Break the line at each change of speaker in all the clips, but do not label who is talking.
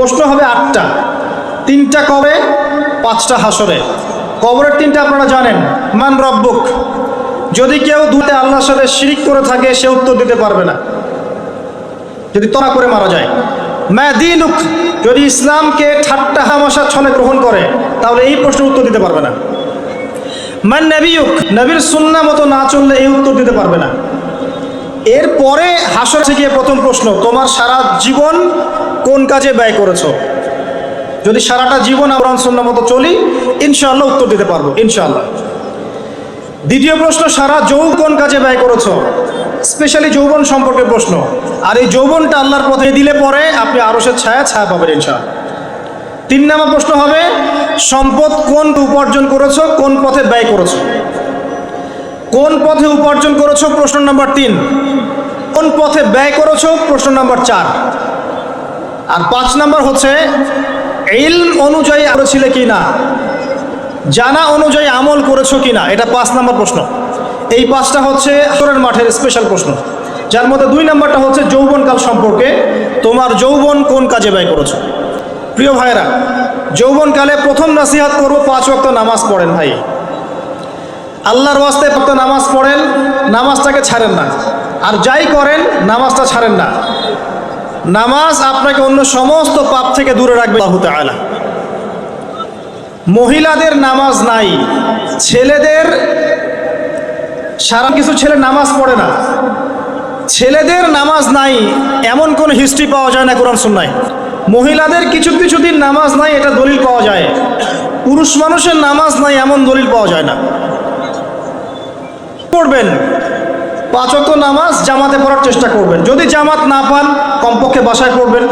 প্রশ্ন হবে 8টা, 3টা কবে, 5টা হাসরে। কবরের 3টা আপনারা জানেন, মান রব্বুক। যদি কেউ দুতে আল্লাহর সাথে শিরিক করে থাকে সে উত্তর দিতে পারবে না, যদি তরা করে মারা যায়। মা দীনুক, যদি ইসলামকে ঠাট্টা হামাশার ছলে গ্রহণ করে তাহলে এই প্রশ্নের উত্তর দিতে পারবে না। মান নবিয়ুক, নবীর সুন্নাহ মতো না চললে এই উত্তর দিতে পারবে না। এরপরে হাসরে গিয়ে প্রথম প্রশ্ন, তোমার সারা জীবন কোন কাজে ব্যয় করেছো। যদি সারাটা জীবন আমরা সুন্নাহ মতো চলি ইনশাআল্লাহ উত্তর দিতে পারবো ইনশাআল্লাহ। দ্বিতীয় প্রশ্ন, সারা যৌবন কোন কাজে ব্যয় করেছো, স্পেশালি যৌবন সম্পর্কে প্রশ্ন। আর এই যৌবনটা আল্লাহর পথে দিলে পরে আপনি আরশের ছায়া পাবেন ইনশাআল্লাহ। 3 নম্বর প্রশ্ন হবে, সম্পদ কোন উপার্জন করেছো, কোন পথে ব্যয় করেছো। কোন পথে উপার্জন করেছো প্রশ্ন নাম্বার 3, কোন পথে ব্যয় করেছো প্রশ্ন নাম্বার 4। আর 5 নম্বর হচ্ছে ইলম অনুযায়ী করেছিলে কি না, জানা অনুযায়ী আমল করেছো কি না, এটা 5 নম্বর প্রশ্ন। এই 5টা হচ্ছে হাসরের মাঠের স্পেশাল প্রশ্ন, যার মধ্যে 2 নম্বরটা হচ্ছে যৌবনকাল সম্পর্কে, তোমার যৌবন কোন কাজে ব্যয় করেছো। প্রিয় ভাইরা, যৌবনকালে প্রথম নসিহত করব 5 ওয়াক্ত নামাজ পড়েন ভাই, আল্লাহর ওয়াস্তে নামাজ পড়েন, নামাজটাকে ছাড়েন না। আর যাই করেন নামাজটা ছাড়েন না। নামাজ আপনাকে অন্য সমস্ত পাপ থেকে দূরে রাখবে আল্লাহু তাআলা। মহিলাদের নামাজ নাই, ছেলেদের সারা কিছু ছেলে নামাজ পড়ে না, ছেলেদের নামাজ নাই এমন কোন হিস্ট্রি পাওয়া যায় না কোরআন সুন্নাহয়। মহিলাদের কিছু কিছু দিন নামাজ নাই এটা দলিল পাওয়া যায়, পুরুষ মানুষের নামাজ নাই এমন দলিল পাওয়া যায় না। পড়বেন 5 ওয়াক্ত নামাজ জামাতে পড়ার চেষ্টা করবেন, যদি জামাত না পান কমপক্ষে বাসায় পড়বেন।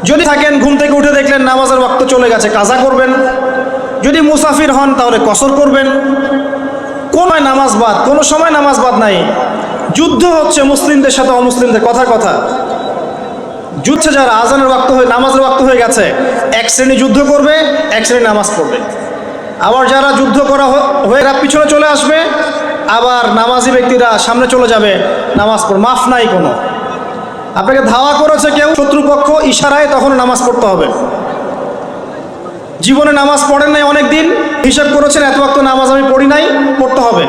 যদি থাকেন ঘুম থেকে উঠে দেখলেন নামাজের ওয়াক্ত চলে গেছে কাজা করবেন, যদি মুসাফির হন তাহলে কসর করবেন। কোন নামাজ বাদ, কোনো সময় নামাজ বাদ নাই। যুদ্ধ হচ্ছে মুসলিমদের সাথে অমুসলিমদের, কথা যুদ্ধ, যারা আজানের ওয়াক্ত হয়ে নামাজের ওয়াক্ত হয়ে গেছে এক শ্রেণী যুদ্ধ করবে, এক শ্রেণী নামাজ পড়বে। আবার যারা যুদ্ধ করা হয়ে পিছনে চলে আসবে, আবার নামাজি ব্যক্তিরা সামনে চলে যাবে নামাজ পড়, মাফ নাই কোনো। আপনাকে ধাওয়া করেছে কেউ শত্রুপক্ষ, ইশারায় তখন নামাজ পড়তে হবে। জীবনে নামাজ পড়েন নাই অনেক দিন, হিসাব করেছেন এত ওয়াক্ত নামাজ আমি পড়ি নাই, পড়তে হবে।